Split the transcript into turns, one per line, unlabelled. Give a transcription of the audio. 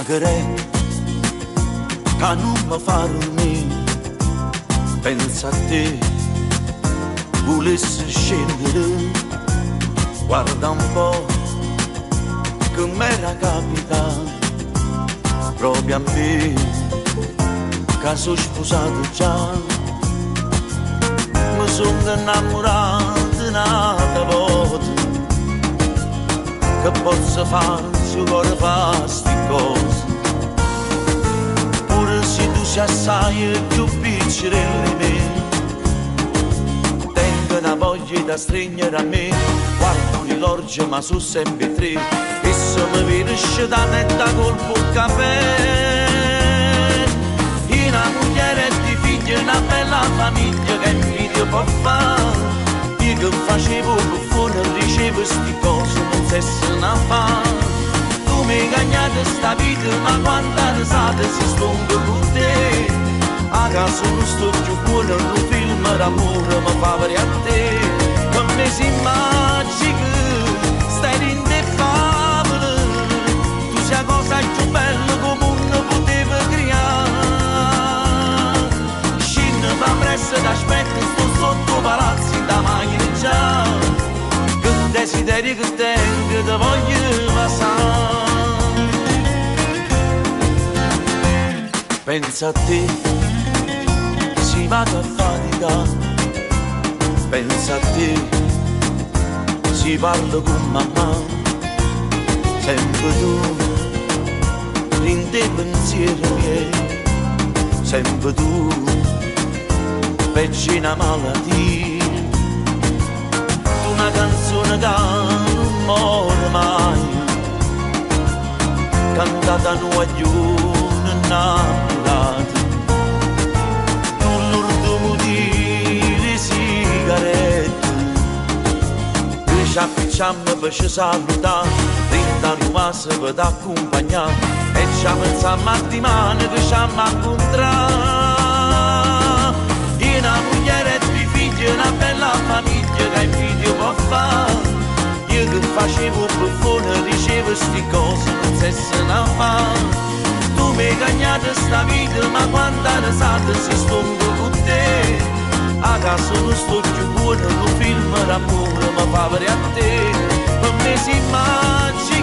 sigarette che non mi fa dormire. Pensa a te, volessi scendere, guarda un po' che m'era capitato proprio a me, che sono sposato già. Mi sono innamorato un'altra volta, che posso fare se vuole fare sti cose. Pure se tu sei assai più piccirelli me, tengo una voglia da stringere a me. Guardo l'orge ma sono sempre tre, e se mi viene da netta colpo il caffè. Una moglie e di figli, una bella famiglia che invidio può fare. Io che facevo buffone ricevo sti cose, non se ne fa. Tu mi hai gagnato sta vita, ma quanta risata si stonga con te. A casa non sto più buono, un film d'amore mi fa vedere a te. Con me si immagina, stai in te favole, tu sei cosa più bella come non poteva creare. Scende va presso t'aspetta, sto sotto palazzi da macchina già, che desideri che tengo te voglio passare. Pensa a te, si vada a faticare. Pensa a te, si parla con mamma. Sempre tu, in te pensieri miei. Sempre tu, peggio una malattia. Tu una canzone che non muore mai, cantata a noi innamorati. Tu l'ultimo di sigarette, noi ci affacciamo per ci salutare, rinda rimase per t'accompagnare, e ci pensiamo a di mano che ci incontrare. Una moglie e due figli, una bella famiglia che invidio può fare. Io che facevo buffone ricevo sti cose, non se ne fa. Tu mi hai gagnato sta vita, ma quanta risata si stonga con te. A casa non sto più buono, un film d'amore mi fa vedere a te. Per me si immagina